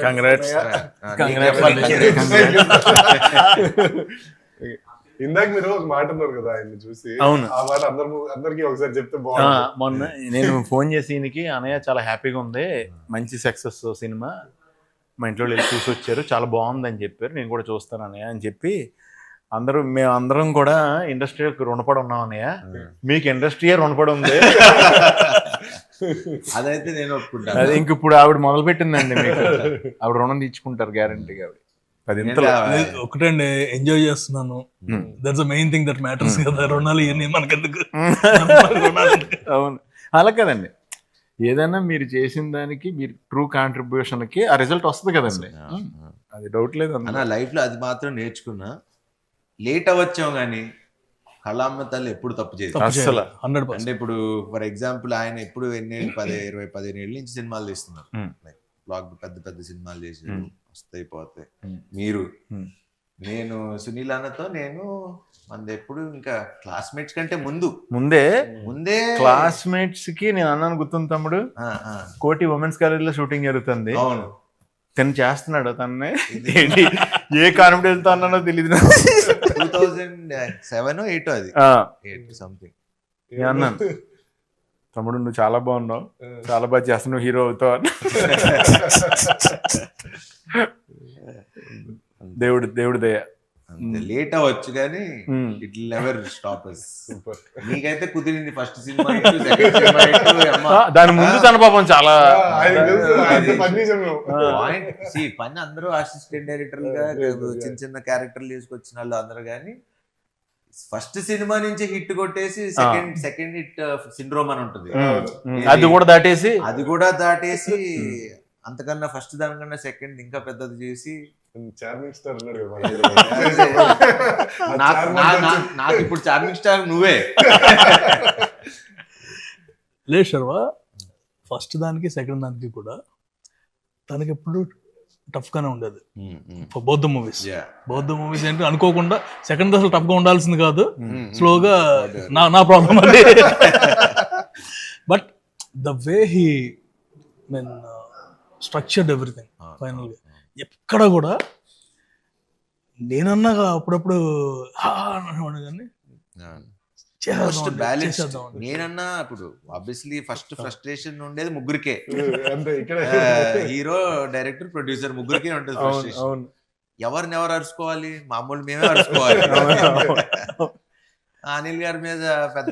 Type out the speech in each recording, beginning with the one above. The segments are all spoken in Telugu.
కంగ్రాట్స్. ఇందాక మీరు ఒక మాట అన్నారు కదా ఆయన్ని చూసి. అవును, ఆ మాట అందరికి ఒకసారి చెప్తే బాగుంది. మొన్న నేను ఫోన్ చేసి ఈయనకి, అన్నయ్య చాలా హ్యాపీగా ఉంది, మంచి సక్సెస్ సినిమా, మా ఇంట్లో వెళ్ళి చూసి వచ్చారు, చాలా బాగుందని చెప్పారు, నేను కూడా చూస్తాను అన్నయ్య అని చెప్పి మేమందరం కూడా ఇండస్ట్రీకి రుణపడి ఉన్నాం అన్నయ్య, మీకు ఇండస్ట్రీయే రుణపడి ఉంది. అదైతే నేను ఒప్పుకుంటాను. అది ఇంక ఇప్పుడు ఆవిడ మొదలు పెట్టిందండి, మీకు ఆవిడ రుణం తీర్చుకుంటారు గ్యారంటీగా. ఆవిడ ఒకటండి, ఎంజాయ్ చేస్తున్నాను, that's the main thing that matters కదా. రుణాలు ఇవన్నీ మనకెందుకు. అవును, అలా కదండి, ఏదైనా మీరు చేసిన దానికి మీరు ట్రూ కాంట్రిబ్యూషన్కి ఆ రిజల్ట్ వస్తుంది కదండి, అది డౌట్ లేదు అన్న. లైఫ్లో అది మాత్రం నేర్చుకున్నా, లేట్ అవ్వచ్చాం కానీ కళామ్మ తల్లి ఎప్పుడు తప్పు చేయదు అసలు. అంటే ఇప్పుడు ఫర్ ఎగ్జాంపుల్ ఆయన ఎప్పుడు 15 ఏళ్ళ నుంచి సినిమాలు తీస్తున్నారు, బ్లాక్ పెద్ద పెద్ద సినిమాలు చేసారు, వస్తాయి పోతాయి. మీరు నేను సునీల్ అన్నతో మనది ఎప్పుడు ఇంకా క్లాస్మేట్స్ కంటే ముందే క్లాస్మేట్స్ కి నేను అన్నాను, గుర్తుంది తమ్ముడు, కోటి ఉమెన్స్ కాలేజ్ లో షూటింగ్ జరుగుతుంది, అవును, తను చేస్తున్నాడు, తన్నే ఏంటి ఏ కాన్ఫిడెన్స్ తో అన్నానో తెలియదు, 2007 8 అది 8 సంథింగ్ అన్నాను, తమ్ముడు నువ్వు చాలా బాగున్నావు, చాలా బాగా చేస్తున్నావు, హీరో అవుతావు అని. దేవుడి దయ. లేట్ అవ్వచ్చు కానీ it will never stop us. నీకైతే కుదిరింది ఫస్ట్ సినిమా, దాని ముందు తన పాపం చాలా పని అందరూ అసిస్టెంట్ డైరెక్టర్ గా చిన్న చిన్న క్యారెక్టర్లు తీసుకొచ్చిన వాళ్ళు అందరూ, కానీ ఫస్ట్ సినిమా నుంచి హిట్ కొట్టేసి సెకండ్ హిట్ సిండ్రోమ్ అని ఉంటుంది, అది కూడా దాటేసి అంతకన్నా ఫస్ట్ దానికన్నా సెకండ్ ఇంకా పెద్దది చేసి చార్మింగ్ స్టార్ నాకు ఇప్పుడు చార్మింగ్ స్టార్ నువ్వే. లేదు శర్వ, ఫస్ట్ దానికి సెకండ్ దానికి కూడా తనకి ఎప్పుడు టఫ్ గానే ఉండేది. బౌద్ధ మూవీస్ ఏంటి అనుకోకుండా సెకండ్ అసలు టఫ్ గా ఉండాల్సింది కాదు, స్లోగా నా ప్రాబ్లం అది. But the way he structured everything final గా, ఎక్కడ కూడా నేనన్నా అప్పుడప్పుడు కానీ నేనన్నా ఇప్పుడు ఆబ్వియస్లీ ఫస్ట్ ఫ్రస్ట్రేషన్ ఉండేది ముగ్గురికే, హీరో డైరెక్టర్ ప్రొడ్యూసర్ ముగ్గురికే ఉంటుంది ఫ్రస్ట్రేషన్. ఎవరిని అరుచుకోవాలి, మామూలు మేమే అరుచుకోవాలి. అనిల్ గారి మీద పెద్ద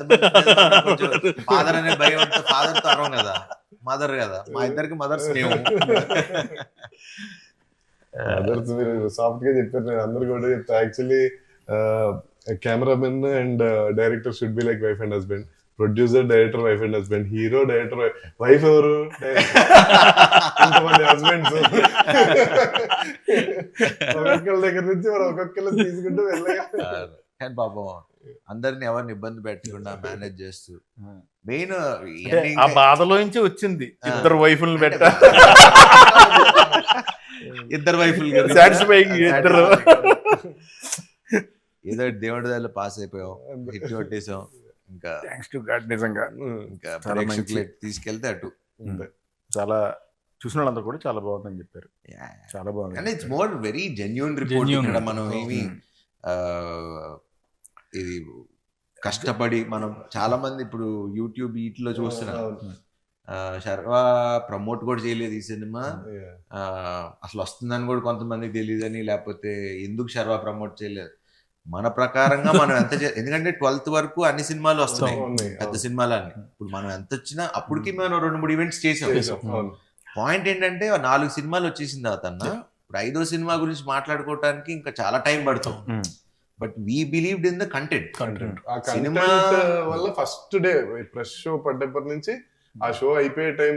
ఫాదర్ అనే భయం ఉంటే ఫాదర్ తో అరవం కదా, మదర్ కదా, మా ఇద్దరికి మదర్స్ మేము. మదర్స్ మీరు సాఫ్ట్ గా చెప్పారు, నేను అందరు కూడా చెప్తా. Actually cameraman and director should be like wife and husband, producer director wife and husband, hero director wife, ఎవరు ఇంతమంది హస్బెండ్స్, ఒక్కొక్కరి దగ్గర నుంచి మనం ఒక్కొక్కరు తీసుకుంటూ వెళ్ళగా. కానీ పాపం అందరిని ఎవరిని ఇబ్బంది పెట్టకుండా మేనేజ్ చేస్తూ, మెయిన్ ఆ బాధలో నుంచి వచ్చింది ఇద్దరు వైఫుల్ని పెట్ట, ఇద్దరు వైఫుల్ ఏదో దేవుడి దానిలో పాస్ అయిపోయాం, హిట్ కొట్టేసాం. ఇంకా నిజంగా ఇంకా తీసుకెళ్తే అటు చాలా చూసిన వాళ్ళందరూ కూడా చాలా బాగుందని చెప్పారు, చాలా బాగుంది. And it's more very genuine report. ఇక్కడ మనం ఏమి ఇది కష్టపడి మనం చాలా మంది ఇప్పుడు యూట్యూబ్ వీటిలో చూస్తున్నాం, శర్వ ప్రమోట్ కూడా చేయలేదు ఈ సినిమా, అసలు వస్తుందని కూడా కొంతమందికి తెలియదని, లేకపోతే ఎందుకు శర్వ ప్రమోట్ చేయలేదు. మన ప్రకారంగా మనం ఎంత ఎందుకంటే 12th వరకు అన్ని సినిమాలు వస్తున్నాయి, పెద్ద సినిమాలన్నీ. ఇప్పుడు మనం ఎంత వచ్చినా అప్పటికి మనం 2-3 ఈవెంట్స్ చేసాం. పాయింట్ ఏంటంటే 4 సినిమాలు వచ్చేసిన తర్వాత ఇప్పుడు 5వ సినిమా గురించి మాట్లాడుకోవటానికి ఇంకా చాలా టైం పడుతుంది. But we believed in the content. Cinema వల్ల ఫస్ట్ డే ప్రెస్ షో పడ్డప్పటి నుంచి ఆ షో అయిపోయే టైం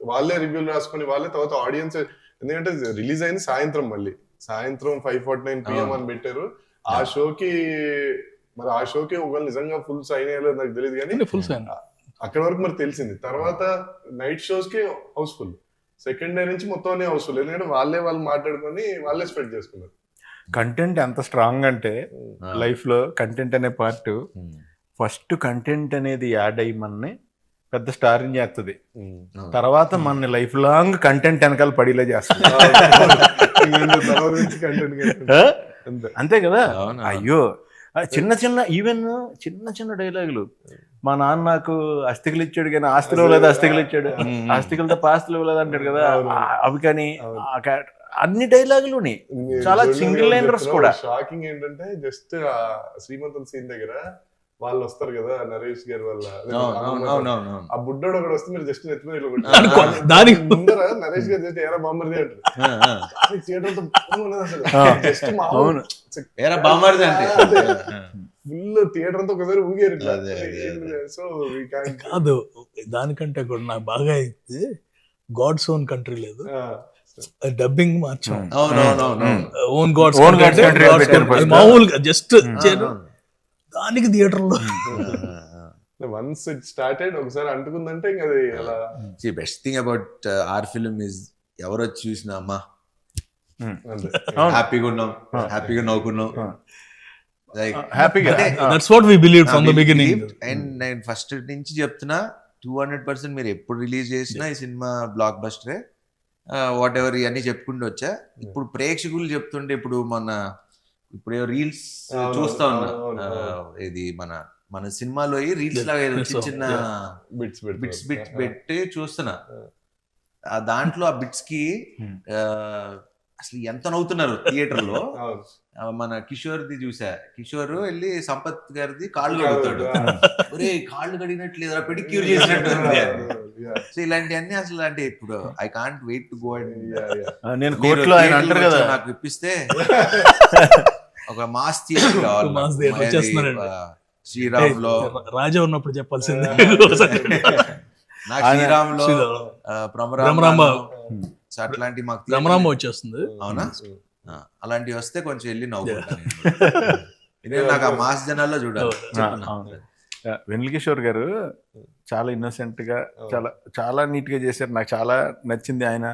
వాళ్ళే రివ్యూలు రాసుకుని వాళ్ళే, తర్వాత ఆడియన్స్, ఎందుకంటే రిలీజ్ అయింది సాయంత్రం, మళ్ళీ సాయంత్రం 5:49 PM అని పెట్టారు. ఆ షోకి ఒకవేళ నిజంగా ఫుల్ సైన్ అయ్యాలో నాకు తెలియదు, కానీ అక్కడ వరకు మరి తెలిసింది. తర్వాత నైట్ షోస్ కి హౌస్ఫుల్, సెకండ్ డే నుంచి మొత్తం హౌస్ఫుల్, ఎందుకంటే వాళ్ళు మాట్లాడుకొని వాళ్ళే స్ప్రెడ్ చేసుకున్నారు. కంటెంట్ ఎంత స్ట్రాంగ్ అంటే లైఫ్ లో కంటెంట్ అనే పార్ట్, ఫస్ట్ కంటెంట్ అనేది యాడ్ అయ్యి మనని పెద్ద స్టార్ని చేస్తుంది, తర్వాత మన లైఫ్ లాంగ్ కంటెంట్ వెనకాల పడిలే చేస్తుంది. ఆ? అంతే కదా. అవును. అయ్యో చిన్న చిన్న ఈవెన్ చిన్న చిన్న డైలాగులు, మా నాన్న నాకు అస్థికలు ఇచ్చాడు కానీ ఆస్తిలో లేదా అస్థికలు ఇచ్చాడు, ఆస్తికలతో పాస్తులు ఇవ్వలేదు అంటాడు కదా, అవి కానీ అన్ని డైలాగులు చాలా సింగిల్ లైనర్స్ కూడా. షాకింగ్ ఏంటంటే జస్ట్ శ్రీమంతం సీన్ దగ్గర వాళ్ళు వస్తారు కదా నరేష్ గారి వల్ల, ఆ బుడ్డోడు ఒకటి వస్తే మీరు జస్ట్ దానికి ముందర నరేష్ గారు జస్ట్ ఏరా బామ్మర్ది అంటారు. థియేటర్ జస్ట్ అవును ఫుల్ థియేటర్ అంతా ఒకసారి ఊగారు. సో కాదు, దానికంటే కూడా నాకు బాగా అయితే గాడ్స్ ఓన్ కంట్రీ లేదు, డబ్బింగ్ మార్చాం, ఓన్ గాడ్స్ కంట్రీ మామూలుగా జస్ట్ దానికి థియేటర్ లో వన్స్ ఇట్ స్టార్టెడ్ ఒకసారి అంటుకుందంటే ఇంకా అది అలా. Best thing about our film is ఎవరు వచ్చి చూసినా అమ్మా హ్యాపీగా ఉన్నాం, హ్యాపీగా నవ్వుకున్నాం, హ్యాపీగా. That's what we believed from the beginning. And నేను ఫస్ట్ నుంచి చెప్తున్నా 200% మీరు ఎప్పుడు రిలీజ్ చేసినా ఈ సినిమా బ్లాక్ బస్టరే, వాట్ ఎవర్ ఇవన్నీ చెప్పుకుంటూ వచ్చా. ఇప్పుడు ప్రేక్షకులు చెప్తుంటే ఇప్పుడు ఇప్పుడు రీల్స్ చూస్తా ఉన్నా, ఇది మన సినిమాలో రీల్స్ లాగా ఏదో చిన్న బిట్స్ పెట్టి చూస్తున్నా. దాంట్లో ఆ బిట్స్ కి అసలు ఎంత నవ్వుతున్నారు థియేటర్ లో. మన కిషోర్ది చూసా, కిషోర్ వెళ్ళి సంపత్ గారిది కాళ్ళు కడుగుతాడు, ఒరే కాళ్ళు కడిగినట్లు లేదా పెడిక్యూర్ చేసినట్టు. సో ఇలాంటివన్నీ అసలు అంటే ఇప్పుడు I can't wait to go and నేను కోర్టులో ఆయన అంటారు కదా, నాకు ఇప్పిస్తే ఒక మాస్ థియేటర్ శ్రీరామ్ లో రాజా ఉన్నప్పుడు చెప్పాల్సిందే, నాకు శ్రీరామ్ లో భ్రమరాంబ అట్లాంటి మాకు భ్రమరాంబ వచ్చేస్తుంది. అవునా, అలాంటివి వస్తే కొంచెం వెళ్ళి నవ్వుకుంటాను. నాకు ఆ మాస్ జనాల్లో చూడాలి. వెన్నెల కిషోర్ గారు చాలా ఇన్నోసెంట్ గా చాలా చాలా నీట్ గా చేశారు. నాకు చాలా నచ్చింది. ఆయన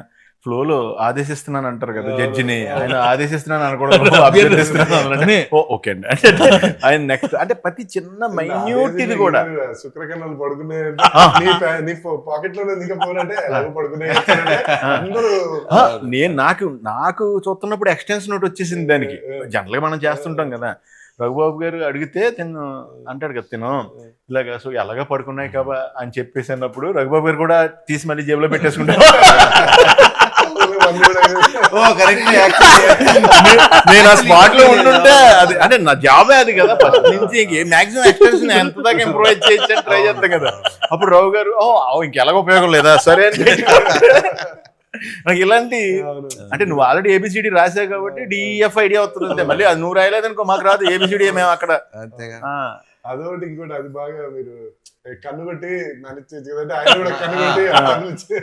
ఫ్లోలో ఆదేశిస్తున్నాను అంటారు కదా జడ్జిని, ఆయన ఆదేశిస్తున్నాను అనుకోవడం అభ్యర్థిస్తున్నాను. ఓకే అండి. ఆయన నెక్స్ట్ అంటే ప్రతి చిన్న మైన్యూట్ ఇది కూడా శుక్రకణాలు పడుకునే పాకెట్ లో పడుకునే నేను నాకు చూస్తున్నప్పుడు ఎక్స్టెన్షన్ నోట్ వచ్చేసింది దానికి. జనరల్ గా మనం చేస్తుంటాం కదా, రఘుబాబు గారు అడిగితే తిను అంటాడు కదా, తిను ఇలాగా సో ఎలాగా పడుకున్నాయి కాబా అని చెప్పేసి అన్నప్పుడు రఘుబాబు గారు కూడా తీసి మళ్ళీ జేబులో పెట్టేసుకుంటారు. నేను ఆ స్పాట్ లో ఉంటుంటే అది అంటే నా జాబే అది కదా, ఫస్ట్ నుంచి మాక్సిమం ఎక్స్టెన్షన్ ఎంత దాకా ఇంప్రూవైజ్ చేయొచ్చు ట్రై చేస్తాం కదా. అప్పుడు రావు గారు ఇంకెలాగ ఉపయోగం లేదా సరే అని నాకు ఇలాంటి అంటే నువ్వు ఆల్రెడీ ఏబిసిడి రాసావు కాబట్టి డిఎఫ్ ఐడియా అవుతుంది, మళ్ళీ అది నువ్వు రాయలేదనుకో మాకు రాదు ఏబిసిడి మేము అక్కడ. అదొకటి ఇంకోటి అది బాగా మీరు కన్ను కొట్టి ఆయన కూడా కన్ను కొట్టి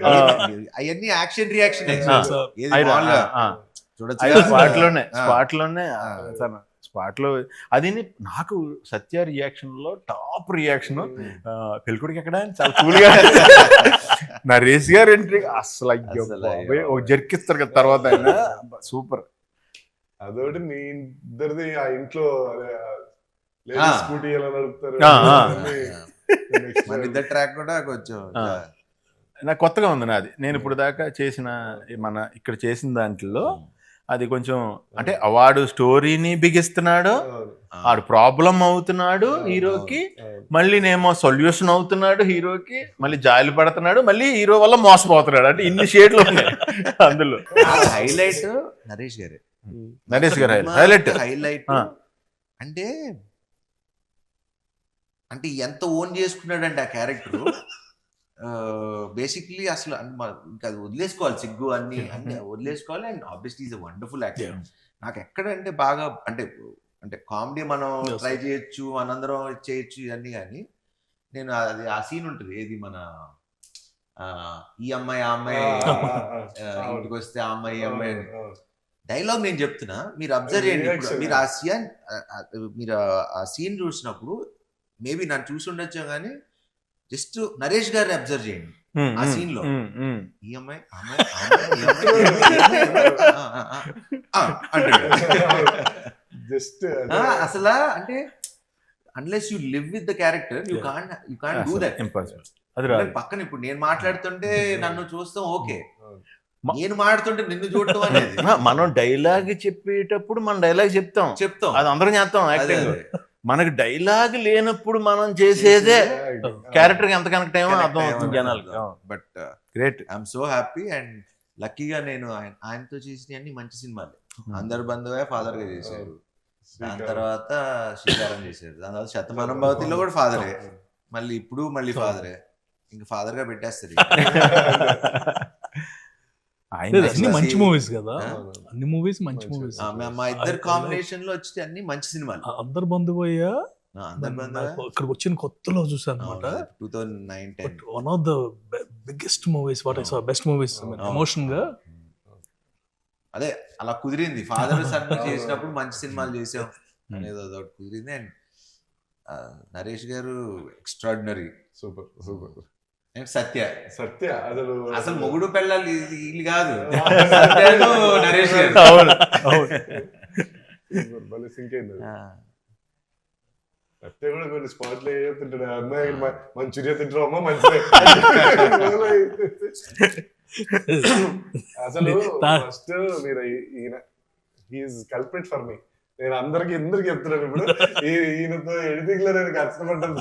అవన్నీ యాక్షన్ రియాక్షన్ స్పాట్ లో అది నాకు సత్య రియాక్షన్ లో టాప్ రియాక్షన్. పెళ్ళికొడికి ఎక్కడ చాలా కూల్ గా నరేష్ గారు ఎంట్రీ అసలు ఒక జర్కిస్తారు కదా తర్వాత ఆయన సూపర్. అదొకటి మీ ఇద్దరిది ఆ ఇంట్లో స్కూటీ ఎలా నడుపుతారు ట్రాక్ కూడా కొంచెం నాకు కొత్తగా ఉంది నాది. నేను ఇప్పుడు దాకా చేసిన ఇక్కడ చేసిన దాంట్లో అది కొంచెం అంటే వాడు స్టోరీని బిగిస్తున్నాడు, వాడు ప్రాబ్లం అవుతున్నాడు హీరోకి, మళ్ళీ నేమో సొల్యూషన్ అవుతున్నాడు హీరోకి, మళ్ళీ జాయిలు పడుతున్నాడు, మళ్ళీ హీరో వల్ల మోసపోతున్నాడు. అంటే ఇన్ని షేడ్లు ఉన్నాయి అందులో. హైలైట్ నరేష్ గారు హైలైట్ అంటే అంటే ఎంత ఓన్ చేసుకున్నాడంటే ఆ క్యారెక్టర్ బేసిక్లీ అసలు ఇంకా అది వదిలేసుకోవాలి, సిగ్గు అన్ని వదిలేసుకోవాలి. And obviously is a wonderful actor. నాకు ఎక్కడంటే బాగా అంటే అంటే కామెడీ మనం ట్రై చేయొచ్చు, మనందరం చేయొచ్చు ఇవన్నీ, కానీ నేను అది ఆ సీన్ ఉంటుంది ఏది మన ఈ అమ్మాయి ఆ అమ్మాయి ఇంటికి వస్తే ఆ అమ్మాయి ఈ అమ్మాయి డైలాగ్ నేను చెప్తున్నా, మీరు అబ్జర్వ్ చేయండి. మీరు ఆ సీన్ చూసినప్పుడు మేబీ నన్ను చూసి ఉండొచ్చు కానీ జస్ట్ నరేష్ గారిని అబ్జర్వ్ చేయండి ఆ సీన్ లో. ఈ అమ్మాయి జస్ట్ అసలు అంటే unless you live with the character you can't do that. అది రాదు. పక్కన ఇప్పుడు నేను మాట్లాడుతుంటే నన్ను చూస్తాం ఓకే, నేను మాట్లాడుతుంటే నిన్ను చూడటం అనేది మనం డైలాగ్ చెప్పేటప్పుడు మనం డైలాగ్ చెప్తాం, అది అందరం చేస్తాం యాక్టింగ్. మనకి డైలాగ్ లేనప్పుడు మనం చేసేదే క్యారెక్టర్ కి ఎంత కనెక్ట్ అయ్యో అర్థం అవుతుంది జనాలకి. But great, I'm so happy and లక్కీగా నేను ఆయనతో చేసిన అన్ని మంచి సినిమాలు. అందరు బంధువే ఫాదర్ గా చేశారు, దాని తర్వాత శ్రీకారం చేశారు, దాని తర్వాత శతమానం భవతిలో కూడా ఫాదరే, మళ్ళీ ఇప్పుడు మళ్ళీ ఫాదరే, ఇంకా ఫాదర్ గా పెట్టేస్తారు. అన్ని మంచి మూవీస్ కదా, అన్ని మూవీస్ మంచి మూవీస్. మా ఇద్దరు కాంబినేషన్ లో వచ్చి అన్ని మంచి సినిమాలు. అందరు బంధువయ్యా అందరు బంధువే ఇక్కడికి వచ్చిన కొత్తలో చూసాను అనమాట. 2009-10 one of the biggest movies what I saw, best movies emotion గా. అదే అలా కుదిరింది, ఫాదర్ సన్ చేసినప్పుడు మంచి సినిమాలు చేసాం అనేది అదొకటి కుదిరింది. అండ్ నరేష్ గారు ఎక్స్ట్రాడినరీ, సూపర్ సూపర్. అండ్ సత్య అసలు మొగుడు పెళ్ళాలి వీళ్ళు కాదు, సత్యను నరేష్ గారు. సత్య కూడా కొన్ని స్పాట్లు తింటాడు, అమ్మాయి మంచూరియా తింటారు అమ్మ మంచిగా. అసలు ఫస్ట్ మీరు ఈయన హీఈస్ కల్ప్రిట్ ఫర్ మీ. నేను అందరికి ఎందుకు చెప్తున్నాను ఇప్పుడు, ఈయనతో ఎడిటింగ్ లో నేను కష్టపడ్డాను,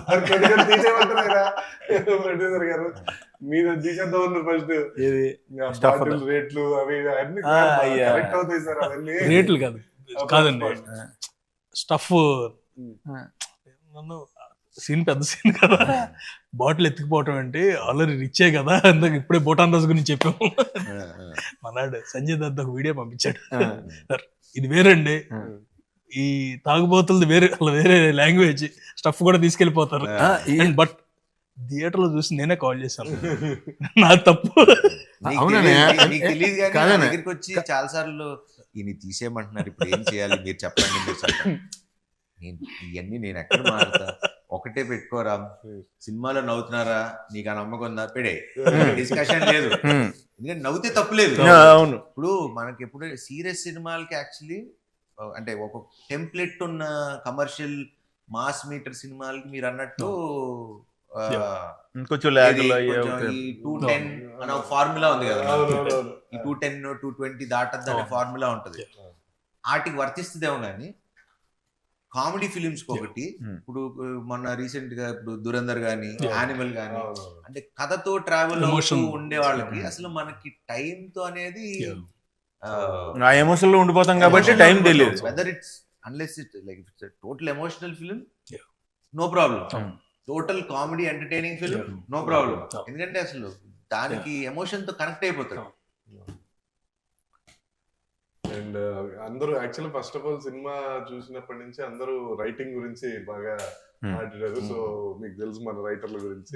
ప్రొడ్యూసర్ గారు మీరు తీసేద్దాం ఉన్నారు ఫస్ట్ రేట్లు అవి అన్ని కరెక్ట్ అవుతాయి సార్, అవన్నీ రేట్లు కాదండి స్టఫ్. నన్ను సీన్ పెద్ద సీన్ కదా, బాటిల్ ఎత్తుకుపోవటం అంటే ఆల్రెడీ రిచ్చే కదా, అందుకు ఇప్పుడే బోటాన్ రాజు గురించి చెప్పాము. మనాడు సంజయ్ దత్ ఒక వీడియో పంపించాడు, సార్ ఇది వేరండి, ఈ తాగుబోతులది వేరే, అలా వేరే లాంగ్వేజ్ స్టఫ్ కూడా తీసుకెళ్లిపోతారు. బట్ థియేటర్ లో చూసి నేనే కాల్ చేశాను, నా తప్పు. దగ్గరికి వచ్చి చాలా సార్లు ఈయన తీసేయమంటున్నారు, ఇప్పుడు ఏం చేయాలి మీరు చెప్పండి, మీరు చెప్పండి. ఇవన్నీ నేను ఎక్కడ మారుతా, ఒకటే పెట్టుకోరా, సినిమాలో నవ్వుతున్నారా, నీకు ఆ నమ్మకం ఉందా, పెడే, డిస్కషన్ లేదు, ఎందుకంటే నవ్వుతే తప్పు లేదు. ఇప్పుడు మనకి ఎప్పుడు సీరియస్ సినిమాలకి యాక్చువల్లీ అంటే ఒక టెంప్లెట్ ఉన్న కమర్షియల్ మాస్ మీటర్ సినిమాలకి మీరు అన్నట్టు కొంచెం 210 అనే ఒక ఫార్ములా ఉంది కదా, ఈ 210 220 దాటద్దు అనే ఫార్ములా ఉంటది, వాటికి వర్తిస్తుందేమో కానీ కామెడీ ఫిలిమ్స్ ఒకటి. ఇప్పుడు మొన్న రీసెంట్ గా ఇప్పుడు దురంధర్ గానీ యానిమల్ గానీ అంటే కథతో ట్రావెల్ అవుతూ ఉండే వాళ్ళకి అసలు మనకి టైం తో అనేది ఎమోషన్ లో ఉండిపోతాం కాబట్టి టైం తెలియదు. Whether it's unless it like it's total emotional film no problem, total comedy entertaining film no problem, ఎందుకంటే అసలు దానికి ఎమోషన్ తో కనెక్ట్ అయిపోతాడు. అండ్ అందరూ actually first of all cinema చూసినప్పటి నుంచి అందరూ రైటింగ్ గురించి బాగా మాట్లాడారు. సో మీకు తెలుసు మన రైటర్ల గురించి.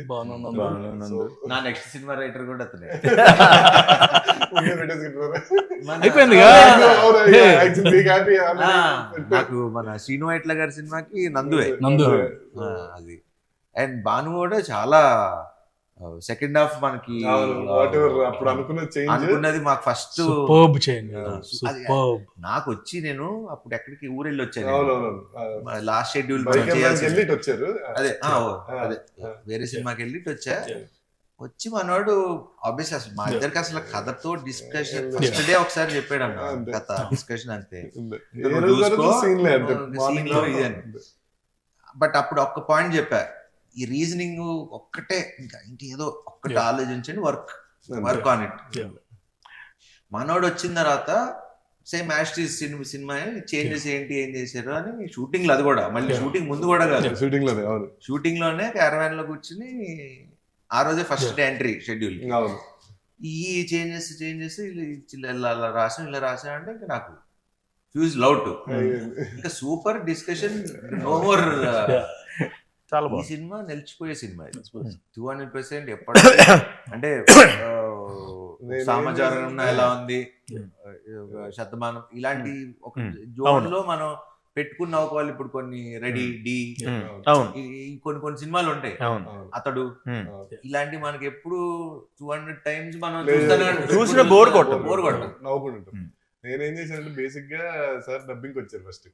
నా నెక్స్ట్ సినిమా రైటర్ కూడా అతనే. నాకు మన శ్రీను వైట్ల గారి సినిమాకి నందువే అది. అండ్ భాను కూడా చాలా సెకండ్ హాఫ్ మనకి అప్పుడు అనుకున్నది మాకు ఫస్ట్ నాకు వచ్చి నేను అప్పుడు ఎక్కడికి ఊరెళ్ళి వచ్చాను, లాస్ట్ షెడ్యూల్ వచ్చారు అదే అదే వేరే సినిమాకి వెళ్ళి వచ్చా. వచ్చి మనోడు ఆబ్వియస్లీ అసలు మా ఇద్దరికి అసలు కథతో డిస్కషన్ ఫస్ట్ డే ఒకసారి చెప్పాడు అన్న, కథ డిస్కషన్ అంతే. బట్ అప్పుడు ఒక్క పాయింట్ చెప్పా, ఈ రీజనింగ్ ఒక్కటే, ఇంకా ఇంకేదో ఒక్కటి ఆలోచించండి, వర్క్ ఆన్ ఇట్. మనోడు వచ్చిన తర్వాత సేమ్ యాస్టీస్ సినిమా చేంజెస్ ఏంటి ఏం చేశారు అని షూటింగ్ లో, అది కూడా మళ్ళీ షూటింగ్ ముందు కూడా కాదు, షూటింగ్ లోనే క్యారవాన్ లో కూర్చుని ఆ రోజే ఫస్ట్ డే ఎంట్రీ షెడ్యూల్, ఈ చేంజెస్ ఇలా రాసా అంటే ఇంకా నాకు ఫ్యూజ్ లౌట్, ఇంకా సూపర్ డిస్కషన్, నో మోర్. ఈ సినిమా నిలిచిపోయే సినిమా 200%. ఎప్పటి అంటే సమాచారం ఎలా ఉంది, శతమానం ఇలాంటి ఒక జోన్ లో మనం పెట్టుకున్న ఒకవేళ ఇప్పుడు కొన్ని రెడీ డి కొన్ని సినిమాలు ఉంటాయి, అతడు ఇలాంటి మనకి ఎప్పుడు 200 times మనం చూసిన బోర్ కొట్టం. నేనేం చేశానంటే బేసిక్ గా సార్ డబ్బింగ్ వచ్చారు ఫస్ట్.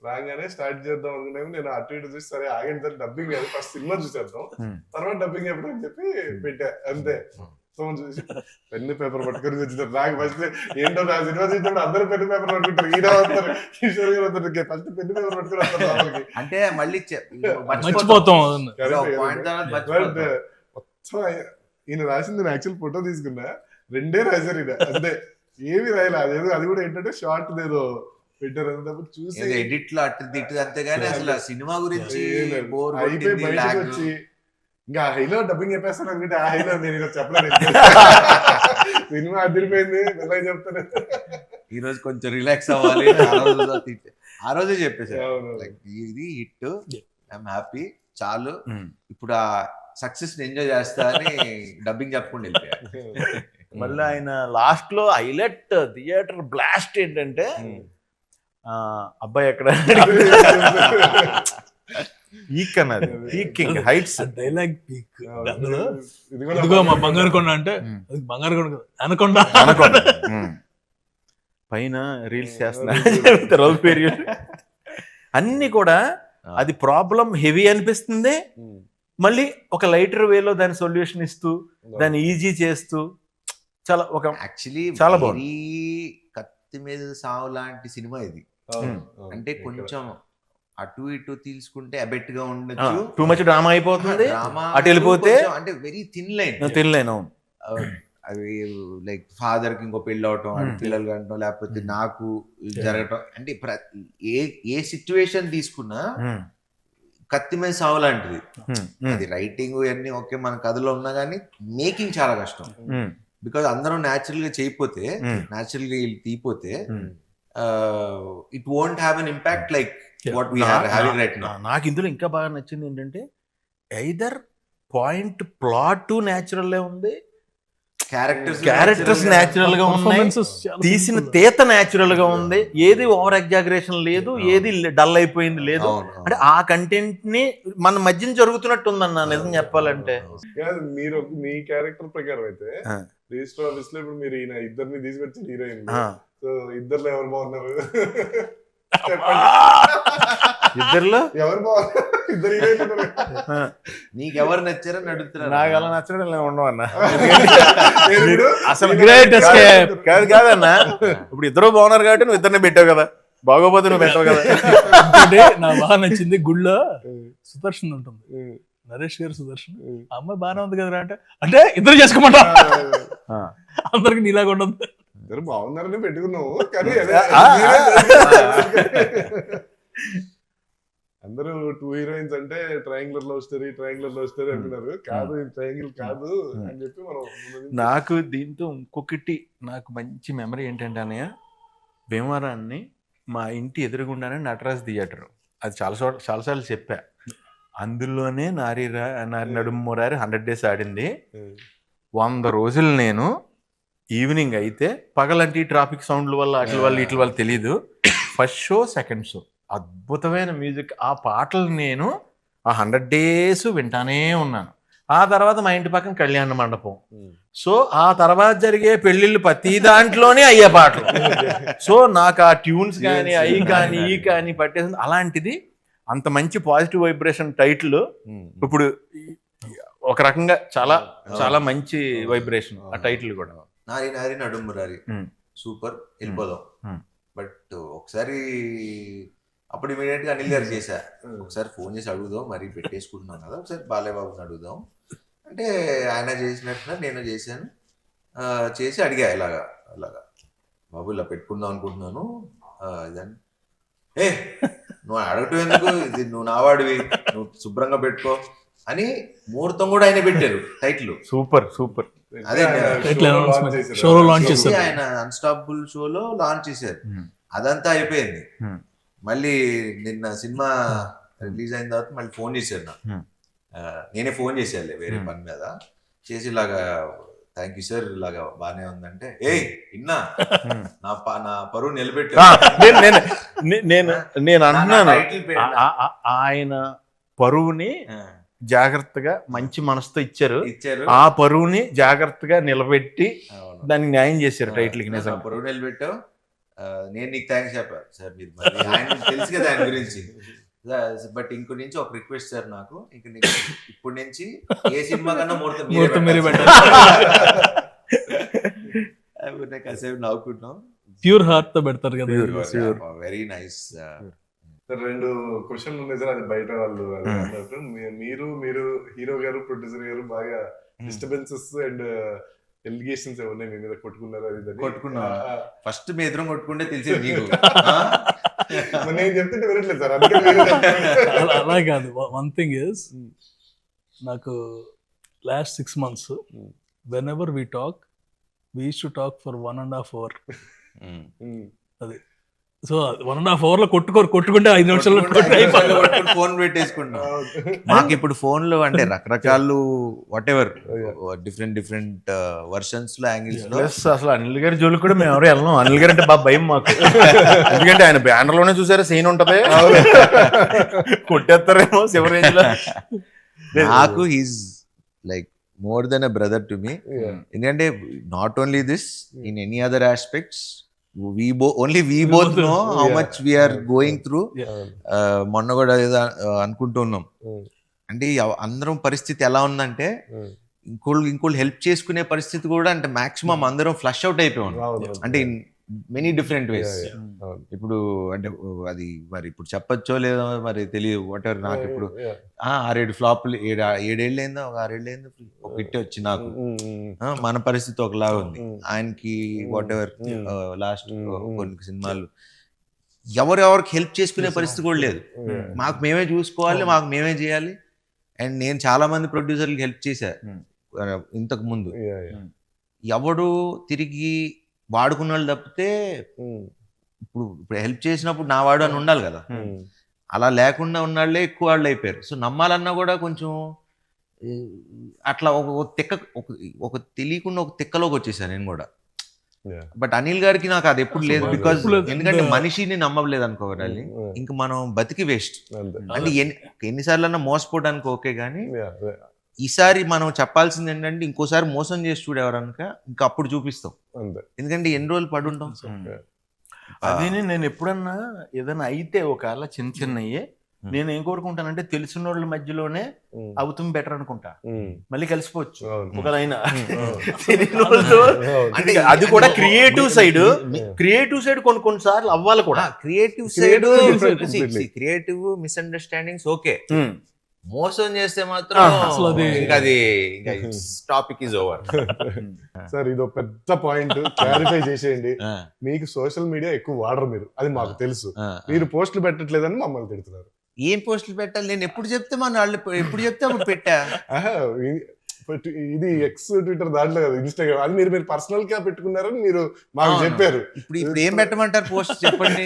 రాగానే స్టార్ట్ చేద్దాం అనుకునే నేను అటు ఇటు చూసి సరే ఆగండి సార్ డబ్బింగ్ కాదు ఫస్ట్ సినిమా చూసేద్దాం తర్వాత డబ్బింగ్ ఎప్పుడు అని చెప్పి పెట్టా అంతే. ఫోన్ చూసి పెన్ను పేపర్ పట్టుకొని వచ్చినారు. నాకు ఫస్ట్ ఏంటో నా సినిమా చూసినప్పుడు అందరూ పెన్ను పేపర్ పట్టుకుంటారు, ఈయన వస్తారు కిషోర్ గారు వస్తారు, ఫస్ట్ పెన్ను పేపర్ పట్టుకుని వస్తారు లోపలికి. అంటే మళ్ళీ మర్చిపోతాం. మొత్తం ఈయన రాసింది నేను యాక్చువల్ ఫోటో తీసుకున్నా, 2 రాశారు ఈయన అంతే, ఏమి రాయలే. అదేదో అది కూడా ఏంటంటే షార్ట్ ఏదో పెట్టారు అన్నప్పుడు చూసి ఎడిట్ లో అటు ఇటు అంతేగాని అసలు సినిమా గురించి అయిపోయి బయటకు వచ్చి ఇంకా హైలో డబ్బింగ్ చెప్పేస్తాను అనుకుంటే ఆ హైలో నేను ఇలా చెప్పలేదు. సినిమా అదిరిపోయింది ఎలా చెప్తాను. ఈ రోజు కొంచెం రిలాక్స్ అవ్వాలి, ఆ రోజే చెప్పేసారు ఇది హిట్, ఐఎమ్ హ్యాపీ, చాలు ఇప్పుడు ఆ సక్సెస్ ఎంజాయ్ చేస్తా అని డబ్బింగ్ చెప్పకుండా వెళ్ళిపోయారు. మళ్ళీ ఆయన లాస్ట్ లో హైలైట్ థియేటర్ బ్లాస్ట్ ఏంటంటే అబ్బాయి ఎక్కడ పీక్ అన్నది, పీకింగ్ హైట్స్ డైలాగ్ పీక్. ఇదిగో మా బంగారు కొండ అంటే బంగారు కొండ అనకొండ పైన రీల్స్ చేస్తున్నా అన్ని కూడా అది ప్రాబ్లం హెవీ అనిపిస్తుంది, మళ్ళీ ఒక లైటర్ వేలో దాని సొల్యూషన్ ఇస్తూ దాన్ని ఈజీ చేస్తూ చాలా ఒక యాక్చువల్లీ చాలా బాగుంది. కత్తి మీద సావు లాంటి సినిమా ఇది. అంటే కొంచెం అటు ఇటు తీసుకుంటే అబెట్ గా ఉండొచ్చు, టూ మచ్ డ్రామా అయిపోతుంది, అటు వెళ్ళిపోతే అంటే వెరీ థిన్ లైన్. అవి లైక్ ఫాదర్ కి ఇంకో పెళ్ళి అవటం, పిల్లలు కంటం, లేకపోతే నాకు జరగటం, అంటే ఏ సిచ్యువేషన్ తీసుకున్నా కత్తి మీద సావు లాంటిది. అది రైటింగ్ ఇవన్నీ ఓకే మన కథలో ఉన్నా కానీ మేకింగ్ చాలా కష్టం. బికాజ్ అందరం న్యాచురల్ గా చేయకపోతే, న్యాచురల్ గా తీపోతే it won't have an impact like what we are having right now. నాకు ఇందులో ఇంకా బాగా నచ్చింది ఏంటంటే ఐదర్ పాయింట్ ప్లాట్ న్యాచురల్ ఉంది, క్యారెక్టర్స్ న్యాచురల్ గా ఉన్నాయి, తీసిన తీత న్యాచురల్ గా ఉంది, ఏది ఓవర్ ఎగ్జాగరేషన్ లేదు, ఏది డల్ అయిపోయింది లేదు. అంటే ఆ కంటెంట్ ని మన మధ్యన జరుగుతున్నట్టు ఉందన్న నిజం చెప్పాలంటే. మీరు మీ క్యారెక్టర్ ప్రకారం అయితే రిజిస్టర్ ఆఫీస్ లో ఇప్పుడు మీరు ఈయన ఇద్దరిని తీసుకొచ్చి హీరోయిన్, సో ఇద్దరులో ఎవరు బాగున్నారు ఇద్దరులో ఎవరు బాగున్నారు? ఇద్దరు హీరోయిన్ నీకెవరు నచ్చారని అడుగుతున్నారు. నాకు అలా నచ్చడం ఉండవు అన్న, అసలు కాదన్నా. ఇప్పుడు ఇద్దరు బాగున్నారు కాబట్టి నువ్వు ఇద్దరిని పెట్టావు కదా, బాగోపోతే నువ్వు పెట్టావు కదా. నాకు బాగా నచ్చింది గుళ్ళో సుదర్శన్ ఉంటుంది, నరేష్ గారు సుదర్శన్, అమ్మాయి బాగానే ఉంది కదా అంటే ఇద్దరు చేసుకోమంటా, అందరికి నీలాగా ఉండదు. ఇద్దరు బాగున్నారని పెట్టుకున్నావు కానీ అందరూ 2 హీరోయిన్స్ అంటే ట్రయాంగులర్ లవ్ స్టోరీ అంటున్నారు. కాదు ట్రయాంగిల్ కాదు అని చెప్పి మనం. నాకు దీంతో ఇంకొకటి నాకు మంచి మెమరీ ఏంటంటే అన్నయ్య, భీమవరాన్ని మా ఇంటి ఎదురుగుండానే నటరాజ్ థియేటర్, అది చాలాసార్లు చెప్పా. అందులోనే నారి నడుమురారి 100 days ఆడింది. 100 రోజులు నేను ఈవినింగ్ అయితే, పగలంటే ట్రాఫిక్ సౌండ్ల వల్ల వీటి వల్ల తెలీదు, ఫస్ట్ షో సెకండ్ షో అద్భుతమైన మ్యూజిక్, ఆ పాటలు నేను ఆ 100 days వింటానే ఉన్నాను. ఆ తర్వాత మా ఇంటి పక్కన కళ్యాణ మండపం, సో ఆ తర్వాత జరిగే పెళ్లిళ్ళు ప్రతి దాంట్లోనే అయ్యే పాటలు. సో నాకు ఆ ట్యూన్స్ కానీ అవి కానీ ఈ కానీ పట్టేసింది. అలాంటిది అంత మంచి పాజిటివ్ వైబ్రేషన్ టైటిల్ ఇప్పుడు ఒక రకంగా చాలా చాలా మంచి వైబ్రేషన్ ఆ టైటిల్ కూడా. నారి నారి నడుమురారి సూపర్, వెళ్ళిపోదాం. బట్ ఒకసారి అప్పుడు ఇమీడియట్ గా అనిల్ గారు చేశా, ఒకసారి ఫోన్ చేసి అడుగుదాం, మరి పెట్టేసుకుంటున్నాం కదా, ఒకసారి బాలయ్యబాబుని అడుగుదాం అంటే ఆయన చేసినట్టుగా నేను చేశాను. చేసి అడిగా ఇలాగా బాబు ఇలా పెట్టుకుందాం అనుకుంటున్నాను ఇదని. నువ్వు అడగటం ఎందుకు, ఇది నువ్వు నావాడివి, నువ్వు శుభ్రంగా పెట్టుకో అని ముహూర్తం కూడా ఆయన పెట్టారు టైటిల్. సూపర్. అదే షోలో లాంచ్ చేశారు, ఆయన అన్స్టాపబుల్ షోలో లాంచ్ చేశారు. అదంతా అయిపోయింది. మళ్ళీ నిన్న సినిమా రిలీజ్ అయిన తర్వాత మళ్ళీ ఫోన్ చేశారు నాకు. నేనే ఫోన్ చేశాను వేరే పని మీద చేసి, ఇలాగా థ్యాంక్ యూ సార్, ఇలాగా బానే ఉందంటే, ఇన్నా నా పరువు నిలబెట్టా. నేను అంటున్నాను ఆయన పరువుని జాగ్రత్తగా మంచి మనసుతో ఇచ్చారు, ఆ పరువుని జాగ్రత్తగా నిలబెట్టి దానికి న్యాయం చేశారు టైటిల్ కి. నిజంగా పరువు నిలబెట్టావు, నేను నీకు థ్యాంక్స్ చెప్పాను సార్, మీరు మరి ఆయన తెలుసు కదా ఆయన గురించి. బట్ ఇంకో నుంచి ఒక రిక్వెస్ట్ సార్, నాకు ఇంక ఇప్పుడు నుంచి ఏ సినిమా కన్నా ముహూర్తం మీరే కాసేపు నవ్వుకుంటున్నాం. ప్యూర్ హార్ట్ తో పెడతారు కదా. Very nice. రెండు క్వశ్చన్లు ఉన్నాయి సార్, అది బయట వాళ్ళు అది అన్నట్టు. మీరు హీరో గారు ప్రొడ్యూసర్ గారు బాగా డిస్టర్బెన్సెస్ అండ్ ఎలిగేషన్స్ ఏమన్నా మీ మీద కొట్టుకున్నారు? అది కొట్టుకున్నా ఫస్ట్ మీ ఎదురు కొట్టుకుంటే తెలిసేది నీకు. నేను చెప్తుంటే వినట్లేదు సార్. అలా కాదు. వన్ థింగ్ ఇస్, నాకు last 6 months when ever we talk, we use to talk for 1.5 hour. అది సో 1.5 hour లో కొట్టుకుంటే 5 నిమిషాల్లో ఫోన్ పెట్టేసుకుంటాం. మాకు ఇప్పుడు ఫోన్లు అంటే రకరకాలు వాట్ ఎవర్ డిఫరెంట్ వర్షన్స్ లో యాంగిల్స్ లో. అసలు అనిల్ గారి జోలికి కూడా మేము ఎవరు వెళ్ళాం. అనిల్ గారు అంటే బాగా భయం మాకు. ఎందుకంటే ఆయన బ్యానర్ లోనే చూసారా సీన్ ఉంటది, కొట్టేస్తారేమో శివ రేంజ్ లో. నాకు he's like more than a brother to me. ఎందుకంటే not only this, in any other aspects we both know how much we are going through. మొన్న కూడా ఏదో అనుకుంటున్నాం, అంటే అందరం పరిస్థితి ఎలా ఉందంటే ఇంకోళ్ళు హెల్ప్ చేసుకునే పరిస్థితి కూడా, అంటే మాక్సిమం అందరం ఫ్లష్ అవుట్ అయిపోయాం. అంటే ఇన్ మెనీ డిఫరెంట్ వేస్. ఇప్పుడు అంటే అది మరి ఇప్పుడు చెప్పచ్చో లేదో మరి తెలియదు. వాట్ ఎవర్, నాకు ఇప్పుడు 6-7 ఫ్లాప్లు, 7 ఏళ్ళైందో, ఒక 6 ఏళ్ళైందో ఒక హిట్ వచ్చి నాకు. మన పరిస్థితి ఒకలాగా ఉంది, ఆయనకి వాట్ ఎవర్ లాస్ట్ కొన్ని సినిమాలు ఎవరెవరికి హెల్ప్ చేసుకునే పరిస్థితి కూడా లేదు. మాకు మేమే చూసుకోవాలి, మాకు మేమే చేయాలి. అండ్ నేను చాలా మంది ప్రొడ్యూసర్లకి హెల్ప్ చేశా ఇంతకు ముందు. ఎవడు తిరిగి వాడుకున్న వాళ్ళు తప్పితే ఇప్పుడు హెల్ప్ చేసినప్పుడు నా వాడు అని ఉండాలి కదా. అలా లేకుండా ఉన్నాళ్లే ఎక్కువ వాళ్ళు అయిపోయారు. సో నమ్మాలన్నా కూడా కొంచెం అట్లా ఒక తెలియకుండా ఒక తిక్కలోకి వచ్చేసాను నేను కూడా. బట్ అనిల్ గారికి నాకు అది ఎప్పుడు లేదు. బికాజ్ ఎందుకంటే మనిషిని నమ్మలేదు అనుకోవాలి, ఇంక మనం బతికి వేస్ట్. అంటే ఎన్నిసార్లు అన్నా మోసపోవడానికి ఓకే, కానీ ఈసారి మనం చెప్పాల్సింది ఏంటంటే ఇంకోసారి మోసం చేసి చూడేవారనుక ఇంకా అప్పుడు చూపిస్తాం. ఎందుకంటే ఎన్ని రోజులు పడుంటాం. అది నేను ఎప్పుడన్నా ఏదైనా అయితే ఒకవేళ చిన్నయ్యే నేను ఏం కోరుకుంటానంటే తెలిసిన వాళ్ళ మధ్యలోనే అవుతుంది బెటర్ అనుకుంటా. మళ్ళీ కలిసిపోవచ్చు ఒకదైనా. అంటే అది కూడా క్రియేటివ్ సైడ్ కొన్నిసార్లు అవ్వాలి కూడా. క్రియేటివ్ మిస్అండర్స్టాండింగ్స్ ఓకే, మోసం చేస్తే మాత్రం అది టాపిక్ ఇస్ ఓవర్. సార్ ఇదో పెద్ద పాయింట్ క్లారిఫై చేసేయండి. మీకు సోషల్ మీడియా ఎక్కువ వాడరు మీరు, అది మాకు తెలుసు. మీరు పోస్టులు పెట్టట్లేదని మమ్మల్ని తిడుతున్నారు. ఏం పోస్టులు పెట్టాలి? నేను ఎప్పుడు చెప్తే ఎప్పుడు చెప్తే అప్పుడు పెట్టా. ఇది ఎక్స్ ట్విట్టర్ దాంట్లో కదా, ఇన్స్టాగ్రామ్, అది మీరు పర్సనల్ గా పెట్టుకున్నారని మీరు మాకు చెప్పారు. ఇప్పుడు ఏం పెట్టమంటారు పోస్ట్ చెప్పండి?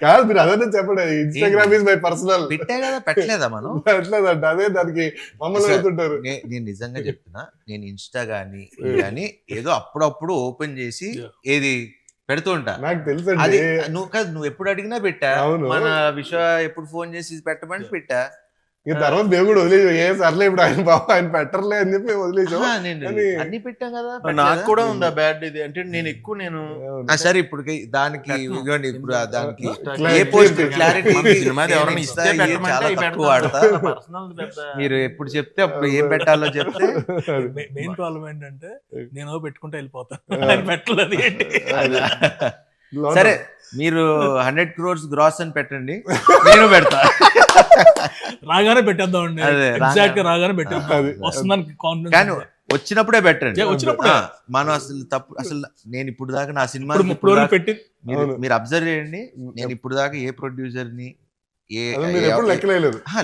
కాదు మీరు అదే చెప్పండి, ఇన్స్టాగ్రామ్ ఇస్ మై పర్సనల్. పెట్టా కదా, పెట్టలేదా మనం? పెట్టలేదంట, అదే దానికి మమ్మల్ని పెడుతుంటారు. నేను నిజంగా చెప్తున్నా, నేను ఇన్స్టా గానీ ఏదో అప్పుడప్పుడు ఓపెన్ చేసి ఏది పెడుతూ ఉంటా. నాకు తెలుసు. అది నువ్వు ఎప్పుడు అడిగినా పెట్టా. మన విశ్వ ఎప్పుడు ఫోన్ చేసి పెట్టమని పెట్టా. తర్వాత దేవుడు వదిలేసాం. ఏ సర్లే ఇప్పుడు ఆయన పెట్టర్లే అని చెప్పి వదిలేసాం. అన్ని పెట్టాం కదా. నాకు కూడా ఉందా బ్యాడ్ ఇది అంటే నేను సరే ఇప్పుడు దానికి ఇప్పుడు దానికి ఏ పోస్ట్ క్లారిటీ వాడతా. మీరు ఎప్పుడు చెప్తే అప్పుడు ఏం పెట్టాలో చెప్తే. మెయిన్ ప్రాబ్లం ఏంటంటే నేను పెట్టుకుంటే వెళ్ళిపోతాను, పెట్టలేదు. సరే మీరు 100 crores గ్రాస్ అని పెట్టండి, నేను పెడతా. రాగానే పెట్టేద్దామండి, ఎగ్జాక్ట్ గా రాగానే పెట్టేద్దాం. వస్తుందని కాన్ఫిడెన్స్. కానీ వచ్చినప్పుడే పెట్టండి. మనం అసలు నేను ఇప్పుడు దాకా నా సినిమా పెట్టి మీరు అబ్జర్వ్ చేయండి. నేను ఇప్పుడు దాకా ఏ ప్రొడ్యూసర్ ని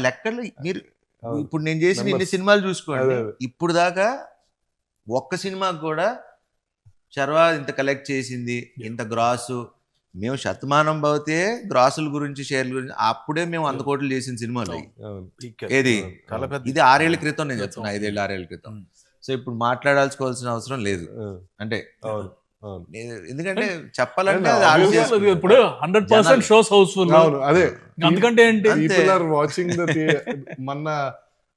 లెక్కలు మీరు ఇప్పుడు నేను చేసిన ఇన్ని సినిమాలు చూసుకోండి. ఇప్పుడు దాకా ఒక్క సినిమాకి కూడా శర్వా ఇంత కలెక్ట్ చేసింది, ఇంత గ్రాసు, మేము శతమానం భవతే గ్రాసుల గురించి షేర్ల గురించి అప్పుడే మేము 100 కోట్లు చేసిన సినిమాలు. ఏది ఇది 6 ఏళ్ల క్రితం, నేను చెప్తున్నా 5 ఏళ్ళు 6 ఏళ్ల క్రితం. సో ఇప్పుడు మాట్లాడాల్సుకోవాల్సిన అవసరం లేదు. అంటే ఎందుకంటే చెప్పాలంటే ఇప్పుడు 100% షోస్ హౌస్ఫుల్. అదే అందుకంటే ఏంటి, వాచింగ్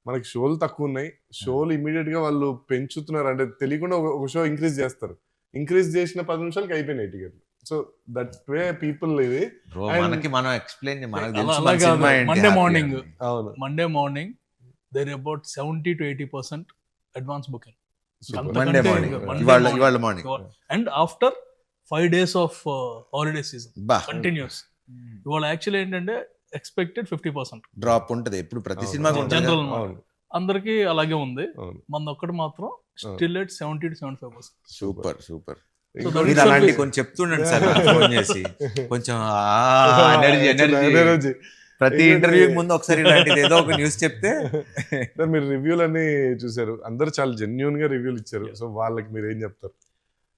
మనకి షోలు తక్కువ ఉన్నాయి. షోలు ఇమీడియట్ గా వాళ్ళు పెంచుతున్నారు. అంటే తెలియకుండా ఒక షో ఇంక్రీజ్ చేస్తారు. ఇంక్రీజ్ చేసిన 10 నిమిషాలకి అయిపోయినాయి టికెట్లు. సో దట్ వే పీపుల్ ఇది. బ్రో And- మనకి మనం ఎక్స్ప్లెయిన్ మనకు అలా తెలుసు అలా మన కాదు. సినిమా ఏంటి, Monday happy morning. అని. అవును Monday morning there about 70 to 80% advance booking. Super. Monday అంతకంటే మార్నింగ్ Monday ఇవాళ morning. ఇవాళ morning and after 5 days of holiday season బా కంటిన్యూస్. ఇవాళ యాక్చువల్లీ ఏంటంటే ఎక్స్పెక్టెడ్ 50%. డ్రాప్ ఉంటది ఎప్పుడు ప్రతి అవును. సినిమాకి ఉంటుంది జనరల్ అవును అందరికి అలాగే ఉంది. అవును మన ఒక్కటి మాత్రం still at 70 to 75%. Super super So that మీరు itself అలాంటి is- కొంచెం చెప్తుండండి సార్ ఫోన్ చేసి కొంచెం ఎనర్జీ ఎనర్జీ ఎనర్జీ. ప్రతి ఇంటర్వ్యూకి ముందు ఒకసారి ఇలాంటిది ఏదో ఒక న్యూస్ చెప్తే సార్ మీరు రివ్యూలు అన్ని చూసారు, అందరు చాలా జెన్యున్ గా రివ్యూలు ఇచ్చారు. సో వాళ్ళకి మీరు ఏం చెప్తారు?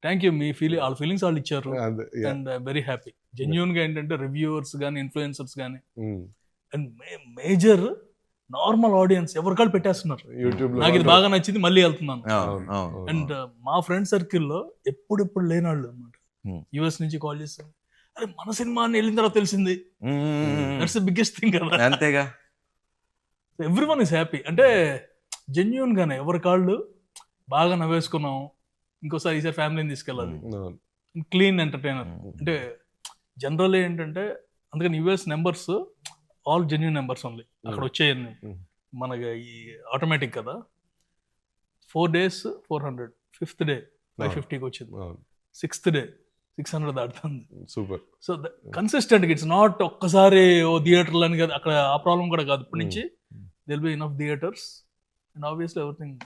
Thank you. మీ వాళ్ళ ఫీలింగ్స్ వాళ్ళు ఇచ్చారు అదే, yeah. And very happy. Genuine గా ఏంటంటే రివ్యూవర్స్ కానీ ఇన్ఫ్లుయెన్సర్స్ కానీ Mm. And major normal audience ఎవరికాళ్ళు పెట్టేస్తున్నారు. యూట్యూబ్ లో నాకు ఇది బాగా నచ్చింది, మళ్ళీ వెళ్తున్నాను. అవును, అవును. అండ్ మా ఫ్రెండ్ సర్కిల్లో ఎప్పుడు లేనాళ్ళు అనమాట. Hmm. యుఎస్ నుంచి కాల్ చేస్తారు, అరే మన సినిమా అని వెళ్ళిన తర్వాత తెలిసింది. దట్స్ ద బిగ్గెస్ట్ థింగ్ కదా. అంతేగా ఎవ్రీ వన్ ఇస్ హ్యాపీ. అంటే జెన్యున్ గానే ఎవరి కాళ్ళు బాగా నవ్వేసుకున్నాం, ఇంకోసారి ఈసారి ఫ్యామిలీని తీసుకెళ్ళాలి. క్లీన్ ఎంటర్టైనర్ అంటే జనరల్ ఏంటంటే, అందుకని US numbers all genuine numbers only అక్కడ వచ్చేయండి. మనకి ఈ ఆటోమేటిక్ కదా. 4 days 400, 5th day 550కి వచ్చింది, 6th day 600 దాటుతుంది. Super. So consistent it's not ఒక్కసారి ఓ థియేటర్లు అని కదా, అక్కడ ఆ ప్రాబ్లం కూడా కాదు. ఇప్పటి నుంచి దిల్ be enough theatres and obviously everything.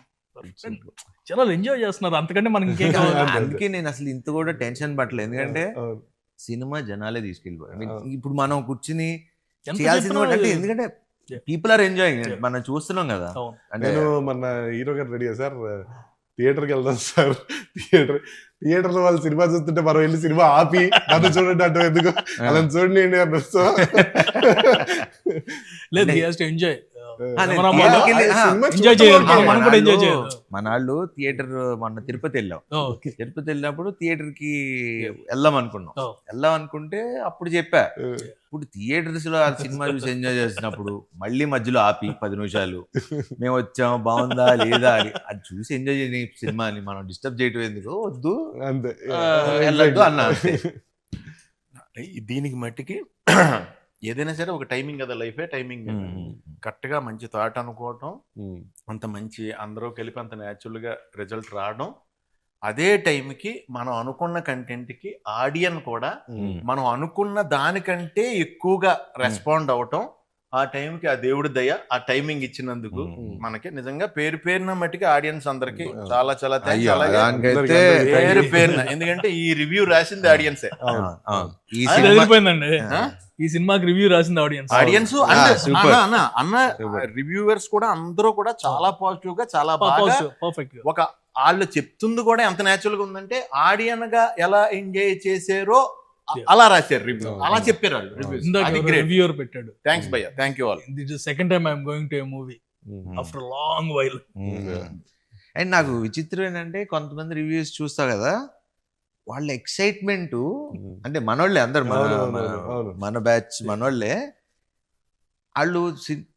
జనాలు ఎంజాయ్ చేస్తున్నారు, అంతకంటే మనకి ఇంకేం కావాలి. అందుకే నేను అసలు ఇంత కూడా టెన్షన్ పట్టలేదు, ఎందుకంటే సినిమా జనాలే తీసుకెళ్ళిపోయారు. ఇప్పుడు మనం కూర్చుని ఎంత చేయాల్సింది కూడా అంటే, చెప్పినా- ఎందుకంటే Yeah. పీపుల్ ఆర్ ఎంజాయింగ్, మనం చూస్తున్నాం కదా. అవును. అంటే నేను మన హీరో గారు రెడీ సార్, థియేటర్కి వెళ్దాం సార్. థియేటర్ లో వాళ్ళు సినిమా చూస్తుంటే మనం వెళ్ళి సినిమా ఆపి నన్ను చూడండి అంటే ఎందుకు అలా చూడండి అన్నారు. సో లేదు, he has to enjoy. నేను మనం theatre కి వెళ్ళి- సినిమా ఎంజాయ్ చూడటం చేయాలి, వరకు మనం కూడా ఎంజాయ్ మనాళ్ళు- చేయాలి. మనాళ్ళు థియేటర్ మొన్న తిరుపతి వెళ్ళాం. ఓకే. తిరుపతి వెళ్ళినప్పుడు థియేటర్ కి వెళ్దాం అనుకున్నాం. Oh. వెళ్దాం అనుకుంటే అప్పుడు చెప్పా, ఇప్పుడు థియేటర్స్ లో ఆ సినిమా చూసి ఎంజాయ్ చేసినప్పుడు మళ్ళీ మధ్యలో ఆపి 10 నిమిషాలు మేము వచ్చాం బాగుందా లేదా అని అది చూసి ఎంజాయ్ చేయని సినిమాని మనం డిస్టర్బ్ చేయటం ఎందుకు, వద్దు అంతే. వెళ్ళొద్దు అన్నా. దీనికి మట్టికి ఏదైనా సరే ఒక టైమింగ్ కదా, లైఫే టైమింగ్. కరెక్ట్గా మంచి థాట్ అనుకోవటం, అంత మంచి అందరూ కలిపి అంత న్యాచురల్గా రిజల్ట్ రావడం, అదే టైంకి మనం అనుకున్న కంటెంట్కి ఆడియన్ కూడా మనం అనుకున్న దానికంటే ఎక్కువగా రెస్పాండ్ అవటం, ఆ టైంకి ఆ దేవుడి దయ, ఆ టైమింగ్ ఇచ్చినందుకు మనకి నిజంగా పేరున మట్టికి ఆడియన్స్ అందరికి చాలా చాలా thanks. అయ్యో, అలాగే దానికైతే పేరున ఎందుకంటే ఈ రివ్యూ రాసింది ఆడియన్సే. ఈ అది సినిమా అదిరిపోయిందండి. ఈ సినిమాకి రివ్యూ రాసింది ఆడియన్స్. Audience super. అన్న రివ్యూవర్స్ కూడా అందరూ కూడా చాలా పాజిటివ్ గా, చాలా బాగా పర్ఫెక్ట్. ఒక వాళ్ళు చెప్తుంది కూడా ఎంత న్యాచురల్ గా ఉందంటే, ఆడియన్ గా ఎలా ఎంజాయ్ చేసారో అలా రాశారు రివ్యూ, అలా చెప్పారు వాళ్ళు రివ్యూస్. అది గ్రేట్. రివ్యూవర్ పెట్టాడు. థ్యాంక్స్ భయ్య, thank you all. This is second time I'm going to A movie after long while. And నాకు విచిత్రం ఏంటంటే, కొంతమంది రివ్యూస్ చూస్తా కదా, వాళ్ళ ఎక్సైట్మెంట్ అంటే మనోళ్ళే అందరు, మన బ్యాచ్ మనోళ్ళే. వాళ్ళు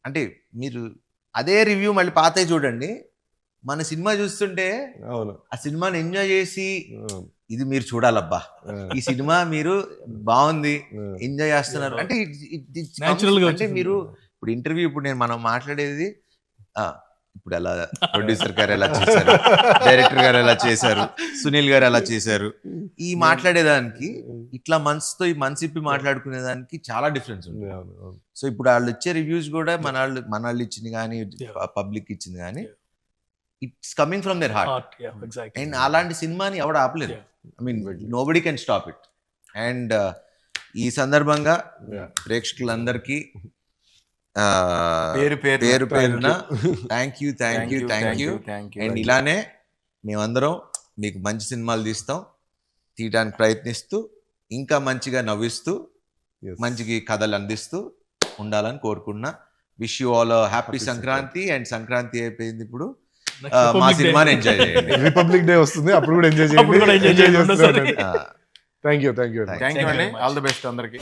అంటే మీరు అదే రివ్యూ మళ్ళీ పాతవి చూడండి, మన సినిమా చూస్తుంటే ఆ సినిమాని ఎంజాయ్ చేసి ఇది మీరు చూడాలబ్బా, ఈ సినిమా మీరు బాగుంది ఎంజాయ్ చేస్తున్నారు అంటే Natural గా అంటే మీరు ఇప్పుడు ఇంటర్వ్యూ, ఇప్పుడు మనం మాట్లాడేది ఇప్పుడు ఎలా ప్రొడ్యూసర్ గారు ఎలా చేశారు, డైరెక్టర్ గారు ఎలా చేశారు, సునీల్ గారు ఎలా చేశారు, ఈ మాట్లాడేదానికి ఇట్లా మనసుతో ఈ మనసు ఇప్పి మాట్లాడుకునేదానికి చాలా డిఫరెన్స్ ఉంది. సో ఇప్పుడు వాళ్ళు ఇచ్చే రివ్యూస్ కూడా మన వాళ్ళు ఇచ్చింది కానీ పబ్లిక్ ఇచ్చింది కానీ it's coming from their heart. And అలాంటి సినిమాని ఎవడు ఆపలేదు. I mean nobody can stop it. And ఈ సందర్భంగా ప్రేక్షకులందరికీ పేరు పేరున థ్యాంక్ యూ. అండ్ ఇలానే మేమందరం మీకు మంచి సినిమాలు తీయడానికి ప్రయత్నిస్తూ, ఇంకా మంచిగా నవ్విస్తూ, మంచిగా కథలు అందిస్తూ ఉండాలని కోరుకున్నా. Wish you all happy Sankranti. And Sankranti అయిపోయింది, ఇప్పుడు మా సినిమాని ఎంజాయ్ చేయండి. రిపబ్లిక్ డే వస్తుంది, అప్పుడు కూడా ఎంజాయ్ చేయండి. థ్యాంక్ యూ అండి. ఆల్ ది బెస్ట్ అందరికి.